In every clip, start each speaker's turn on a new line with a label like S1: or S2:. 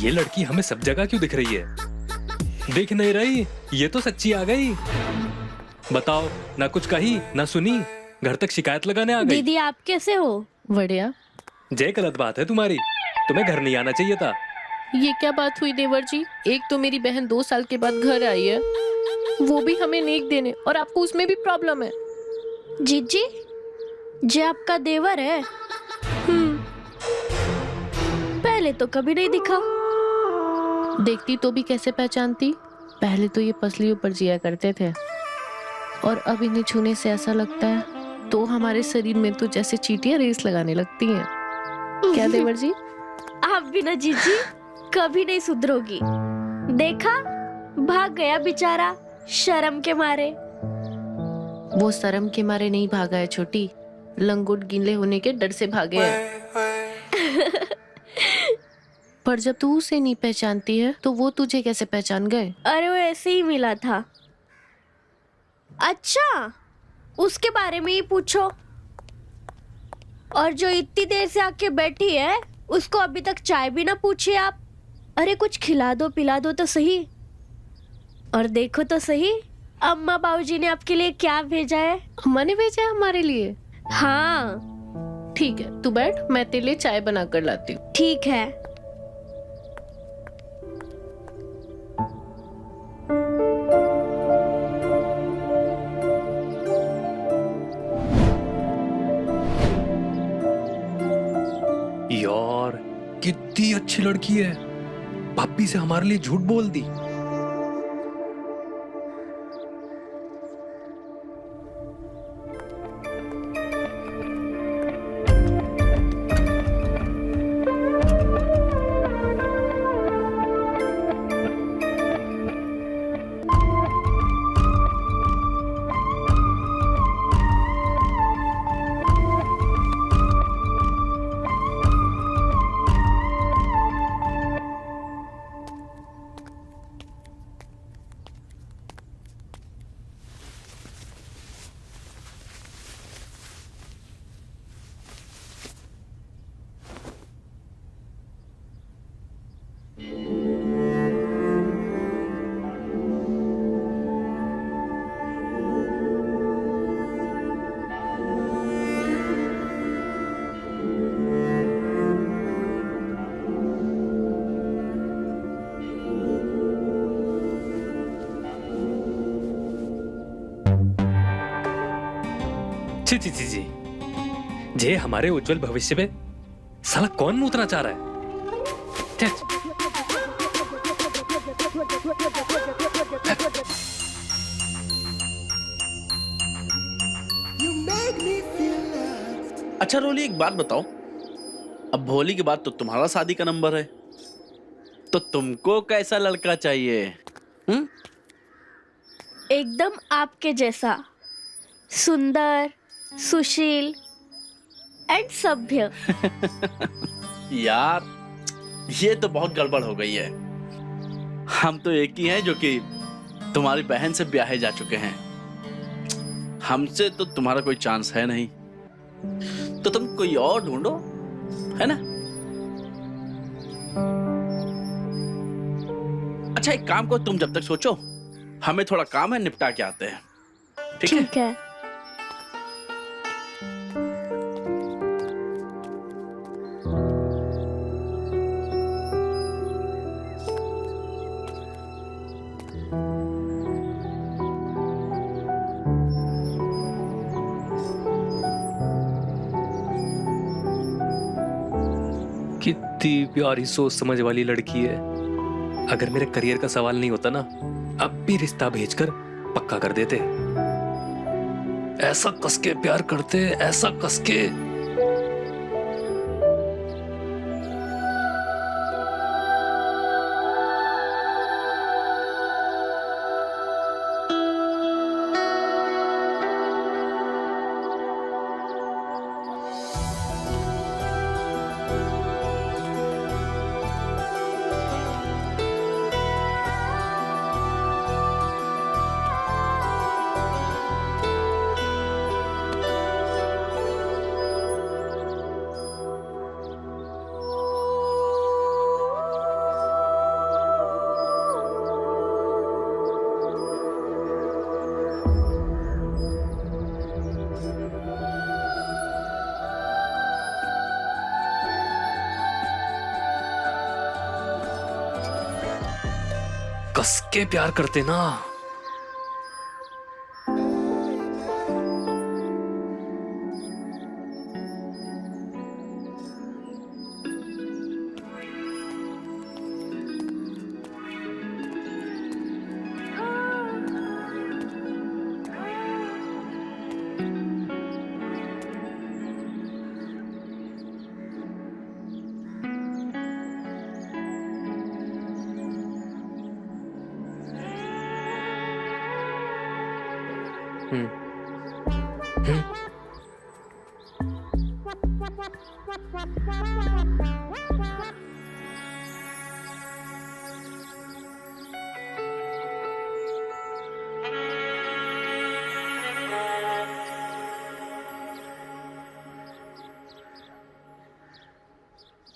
S1: ये लड़की हमें सब जगह क्यों दिख रही है? दिख नहीं रही, ये तो सच्ची आ गई। बताओ, ना कुछ कही ना सुनी, घर तक शिकायत लगाने आ गई।
S2: दीदी आप कैसे हो?
S3: बढ़िया।
S1: जय, गलत बात है तुम्हारी, तुम्हें घर नहीं आना चाहिए था।
S3: ये क्या बात हुई देवर जी? एक तो मेरी बहन 2 साल के बाद घर आई है, वो भी हमें नेक देने, और आपको उसमें भी प्रॉब्लम है।
S2: जीजी, जे आपका देवर है? पहले तो कभी नहीं दिखा।
S3: देखती तो भी कैसे पहचानती? पहले तो ये पसलियों पर जिया करते थे, और अब इन्हें छूने से ऐसा लगता है तो हमारे शरीर में तो जैसे चींटियां रेस लगाने लगती हैं। क्या देवर जी?
S2: आप भी ना जीजी कभी नहीं सुधरोगी। देखा, भाग गया बेचारा शर्म के मारे।
S3: वो शर्म के मारे नहीं भागा है छोटी, लंगोट गीले होने के डर से भागे हैं। पर जब तू उसे नहीं पहचानती है तो वो तुझे कैसे पहचान गए?
S2: अरे वो ऐसे ही मिला था। अच्छा, उसके बारे में ही पूछो। और जो इतनी देर से आके बैठी है उसको अभी तक चाय भी ना पूछे आप। अरे कुछ खिला दो पिला दो तो सही। और देखो तो सही, अम्मा बाबूजी ने आपके लिए क्या भेजा है।
S3: अम्मा ने भेजा है हमारे लिए?
S2: हाँ
S3: ठीक है, तू बैठ, मैं तेरे लिए चाय बना कर लाती हूँ।
S2: ठीक है।
S1: यार, कितनी अच्छी लड़की है, भाभी से हमारे लिए झूठ बोल दी। छी छी छी छी, जे हमारे उज्जवल भविष्य पे साला कौन मूतना चाह रहा है? छे,
S4: अच्छा रोली, एक बात बताओ, अब भोली के बाद तो तुम्हारा शादी का नंबर है, तो तुमको कैसा लड़का चाहिए?
S2: एकदम आपके जैसा, सुंदर, सुशील एंड सभ्य।
S4: यार, ये तो बहुत गड़बड़ हो गई है। हम तो एक ही हैं जो कि तुम्हारी बहन से ब्याहे जा चुके हैं। हमसे तो तुम्हारा कोई चांस है नहीं, तो तुम कोई और ढूंढो, है ना? अच्छा, एक काम करो, तुम जब तक सोचो, हमें थोड़ा काम है, निपटा के आते हैं। ठीक है?
S2: ठीक है।
S1: कितनी प्यारी सोच समझ वाली लड़की है। अगर मेरे करियर का सवाल नहीं होता ना, अब भी रिश्ता भेजकर पक्का कर देते। ऐसा कसके प्यार करते, ऐसा कसके। कस के प्यार करते ना।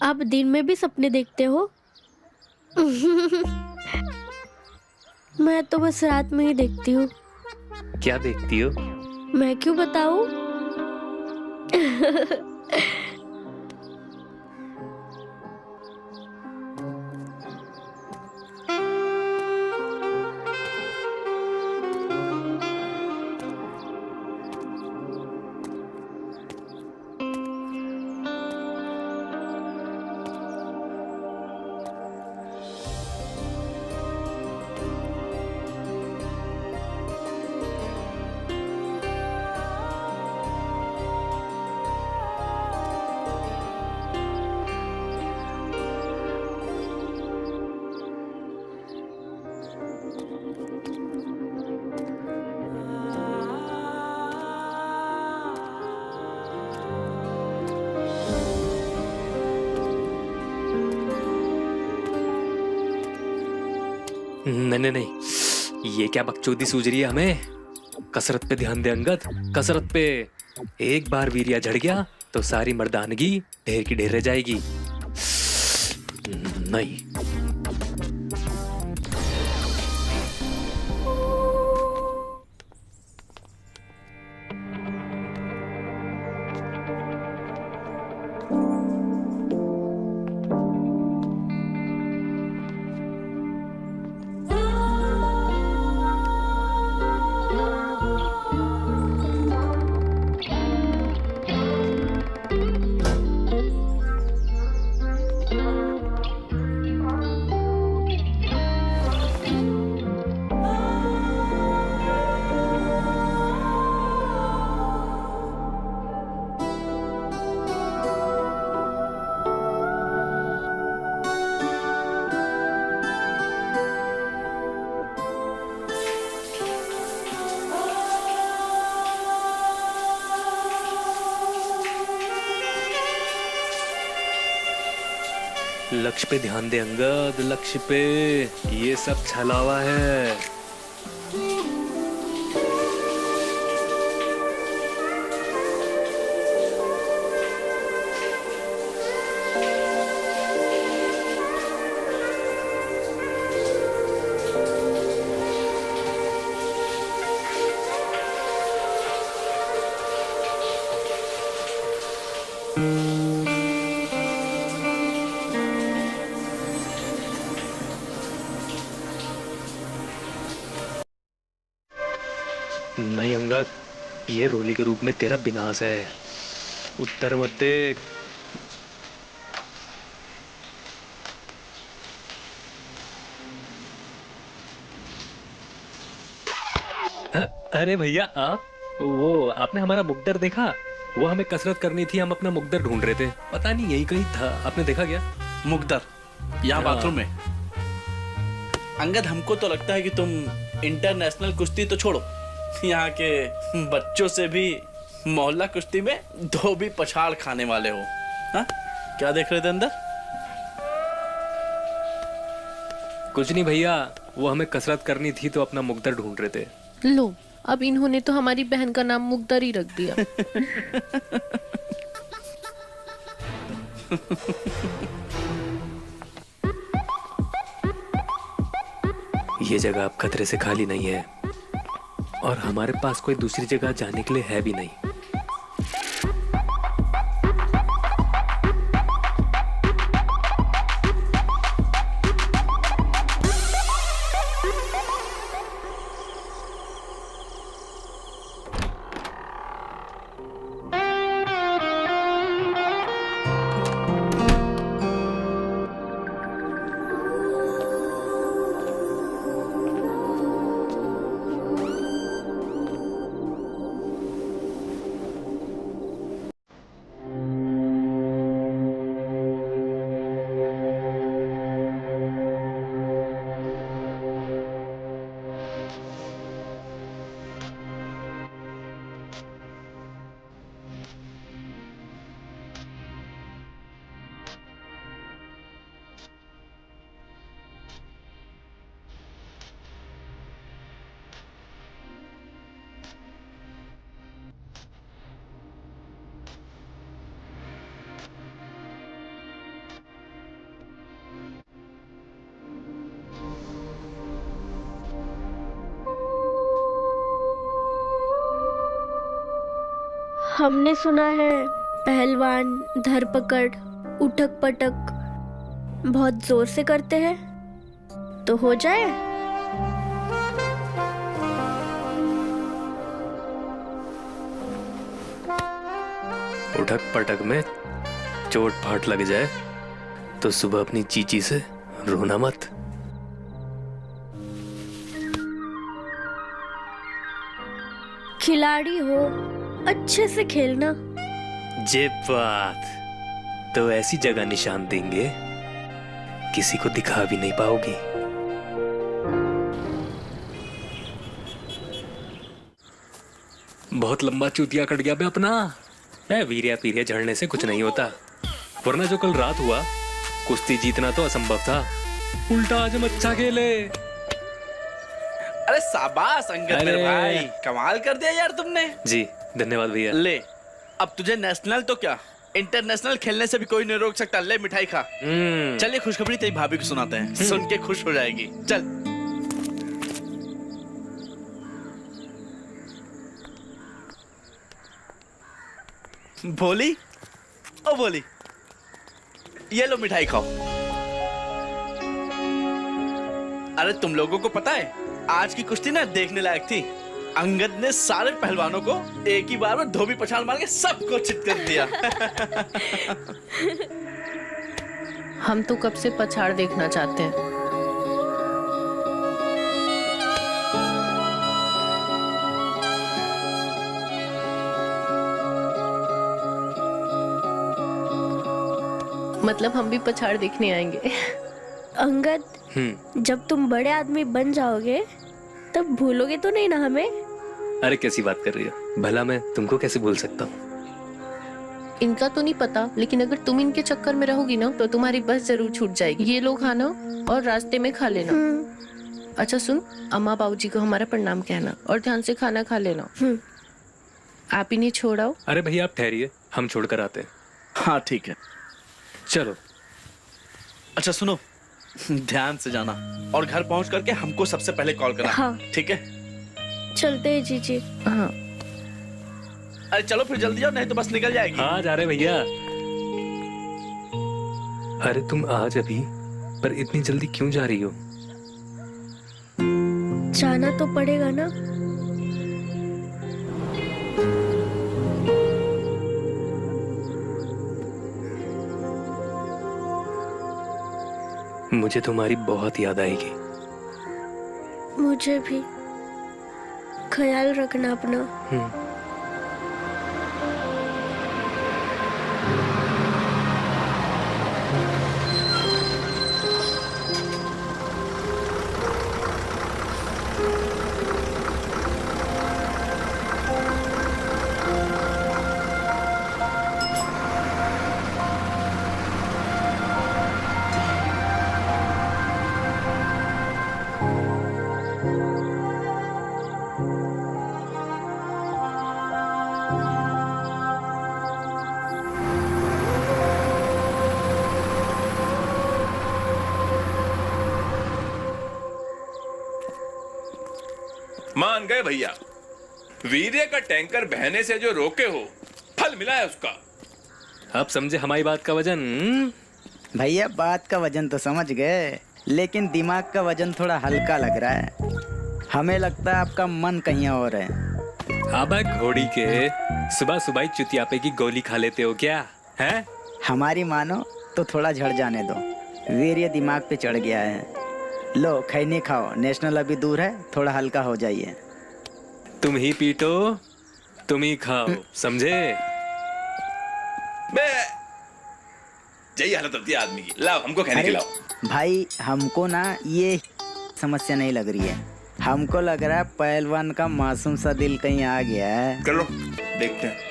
S2: आप दिन में भी सपने देखते हो? मैं तो बस रात में ही देखती हूँ।
S1: क्या देखती हो?
S2: मैं क्यों बताऊँ?
S1: नहीं नहीं नहीं, ये क्या बकचोदी सूझ रही है हमें। कसरत पे ध्यान दे अंगद, कसरत पे। एक बार वीर्या झड़ गया तो सारी मर्दानगी ढेर की ढेर रह जाएगी। नहीं। लक्ष्य पे ध्यान दे अंगद, लक्ष्य पे। ये सब छलावा है। नहीं अंगद, ये रोली के रूप में तेरा विनाश है। उत्तर मत देख। अरे भैया आप, वो आपने हमारा मुकद्दर देखा? वो हमें कसरत करनी थी, हम अपना मुकद्दर ढूंढ रहे थे। पता नहीं यही कहीं था, आपने देखा क्या?
S4: मुकद्दर यहाँ बाथरूम में। अंगद, हमको तो लगता है कि तुम इंटरनेशनल कुश्ती तो छोड़ो, यहाँ के बच्चों से भी मोहल्ला कुश्ती में धोबी पछाड़ खाने वाले हो। हाँ, क्या देख रहे थे अंदर?
S1: कुछ नहीं भैया, वो हमें कसरत करनी थी तो अपना मुकद्दर ढूंढ रहे थे।
S3: लो, अब इन्होंने तो हमारी बहन का नाम मुकद्दर ही रख दिया।
S1: ये जगह अब खतरे से खाली नहीं है और हमारे पास कोई दूसरी जगह जाने के लिए है भी नहीं।
S2: हमने सुना है पहलवान धरपकड़ उठक पटक बहुत जोर से करते हैं, तो हो जाए।
S1: उठक पटक में चोट फाट लग जाए तो सुबह अपनी चीची से रोना मत।
S2: खिलाड़ी हो, अच्छे से खेलना।
S1: जे बात, तो ऐसी जगह निशान देंगे किसी को दिखा भी नहीं पाओगी। बहुत लंबा चूतिया कट गया बे अपना। वीरिया पीरिया झड़ने से कुछ नहीं होता, वरना जो कल रात हुआ कुश्ती जीतना तो असंभव था, उल्टा आज हम अच्छा खेले।
S4: अरे शाबाश अंगद मेरे भाई, कमाल कर दिया यार तुमने।
S1: जी धन्यवाद भैया।
S4: ले, अब तुझे नेशनल तो क्या इंटरनेशनल खेलने से भी कोई नहीं रोक सकता। ले मिठाई खा। चलिए खुशखबरी तेरी भाभी को सुनाते हैं, सुन के खुश हो जाएगी। चल। भोली, ओ भोली, ये लो मिठाई खाओ। अरे तुम लोगों को पता है आज की कुश्ती ना देखने लायक थी। अंगद ने सारे पहलवानों को एक ही बार में धोबी पछाड़ मार के सबको चित कर दिया।
S3: हम तो कब से पछाड़ देखना चाहते हैं। मतलब हम भी पछाड़ देखने आएंगे।
S2: अंगद, जब तुम बड़े आदमी बन जाओगे तब भूलोगे तो नहीं ना हमें?
S1: अरे कैसी बात कर रही हो, भला मैं तुमको कैसे भूल सकता हूँ।
S3: इनका तो नहीं पता, लेकिन अगर तुम इनके चक्कर में रहोगी ना तो तुम्हारी बस जरूर छूट जाएगी। ये लो खाना और रास्ते में खा लेना। अच्छा सुन, अम्मा बाबूजी को हमारा प्रणाम कहना और ध्यान से खाना खा लेना। आप इन्हें छोड़ाओ।
S1: अरे भैया आप ठहरिए, हम छोड़ कर आते हैं।
S4: हाँ ठीक है,
S1: चलो।
S4: अच्छा सुनो, ध्यान से जाना और घर पहुंच करके हमको सबसे पहले कॉल करना।
S2: हाँ।
S4: ठीक है,
S2: चलते हैं जीजी।
S3: हाँ
S4: अरे चलो फिर जल्दी जाओ, नहीं तो बस निकल जाएगी।
S1: हाँ जा रहे भैया। अरे तुम आज अभी पर इतनी जल्दी क्यों जा रही हो?
S2: जाना तो पड़ेगा ना।
S1: मुझे तुम्हारी बहुत याद आएगी।
S2: मुझे भी। ख्याल रखना अपना।
S5: मान गए भैया, वीर्य का टैंकर बहने से जो रोके हो, फल मिला है उसका।
S1: अब समझे हमारी बात का वजन?
S6: भैया बात का वजन तो समझ गए, लेकिन दिमाग का वजन थोड़ा हल्का लग रहा है। हमें लगता है आपका मन कहीं और है।
S1: अब घोड़ी के सुबह सुबह ही चुतियापे की गोली खा लेते हो क्या है?
S6: हमारी मानो तो थोड़ा झड़ जाने दो, वीर्य दिमाग पे चढ़ गया है। लो खैनी खाओ, नेशनल अभी दूर है, थोड़ा हल्का हो जाइए।
S1: तुम ही पीटो, तुम ही खाओ, समझे?
S5: बे यही हालत होती है आदमी की। लाओ हमको खैनी खिलाओ।
S6: भाई हमको ना ये समस्या नहीं लग रही है, हमको लग रहा है पहलवान का मासूम सा दिल कहीं आ गया है।
S5: कर लो, देखते हैं।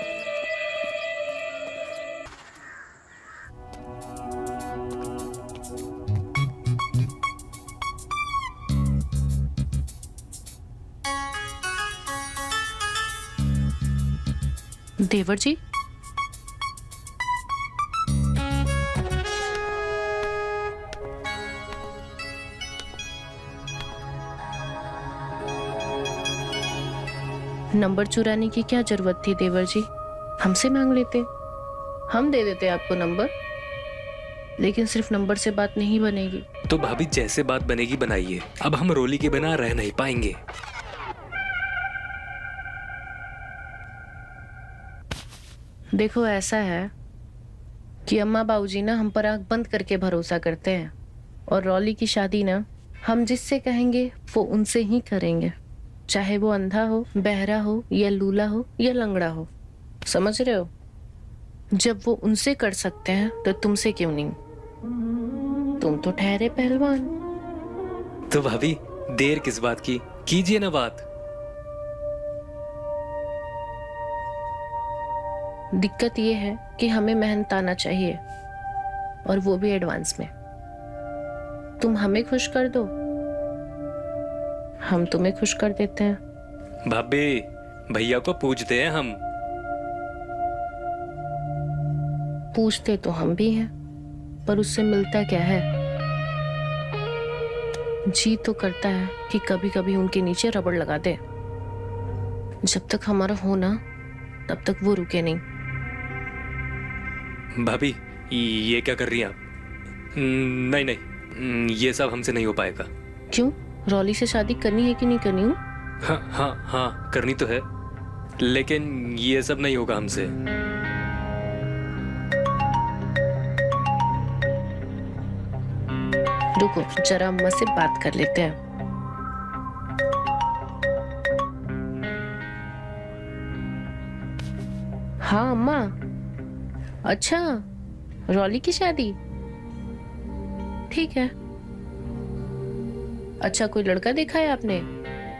S3: देवर जी, नंबर चुराने की क्या जरूरत थी देवर जी? हमसे मांग लेते, हम दे देते आपको नंबर। लेकिन सिर्फ नंबर से बात नहीं बनेगी।
S1: तो भाभी जैसे बात बनेगी बनाइए, अब हम रोली के बिना रह नहीं पाएंगे।
S3: देखो ऐसा है कि अम्मा बाबूजी ना हम पर आंख बंद करके भरोसा करते हैं, और रॉली की शादी ना हम जिससे कहेंगे वो उनसे ही करेंगे, चाहे वो अंधा हो, बहरा हो, या लूला हो, या लंगड़ा हो। समझ रहे हो? जब वो उनसे कर सकते हैं तो तुमसे क्यों नहीं? तुम तो ठहरे पहलवान।
S1: तो भाभी देर किस बात की, कीजिए ना बात।
S3: दिक्कत ये है कि हमें मेहनत आना चाहिए, और वो भी एडवांस में। तुम हमें खुश कर दो, हम तुम्हें खुश कर देते हैं।
S1: भाभी भैया को पूछते हैं हम।
S3: पूछते तो हम भी हैं, पर उससे मिलता क्या है? जी तो करता है कि कभी कभी उनके नीचे रबड़ लगा दे। जब तक हमारा हो ना, तब तक वो रुके नहीं।
S1: भाभी ये क्या कर रही हैं आप? नहीं नहीं, ये सब हमसे नहीं हो पाएगा।
S3: क्यों? रॉली से शादी करनी है कि नहीं करनी?
S1: हाँ हाँ हाँ, करनी तो है, लेकिन ये सब नहीं होगा हमसे।
S3: रुको जरा अम्मा से बात कर लेते हैं। हाँ अम्मा। अच्छा, रॉली की शादी? ठीक है। अच्छा, कोई लड़का देखा है आपने?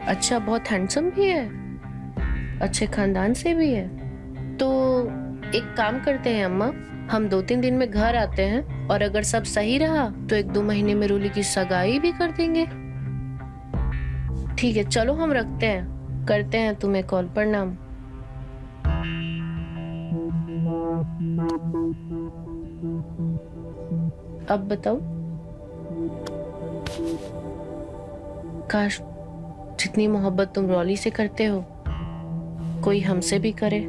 S3: अच्छा, बहुत हैंडसम भी है, अच्छे खानदान से भी है। तो एक काम करते हैं अम्मा, हम 2-3 दिन में घर आते हैं, और अगर सब सही रहा तो 1-2 महीने में रोली की सगाई भी कर देंगे। ठीक है, चलो हम रखते हैं, करते हैं तुम्हें कॉल। प्रणाम। अब बताओ, काश जितनी मोहब्बत तुम रॉली से करते हो कोई हमसे भी करे।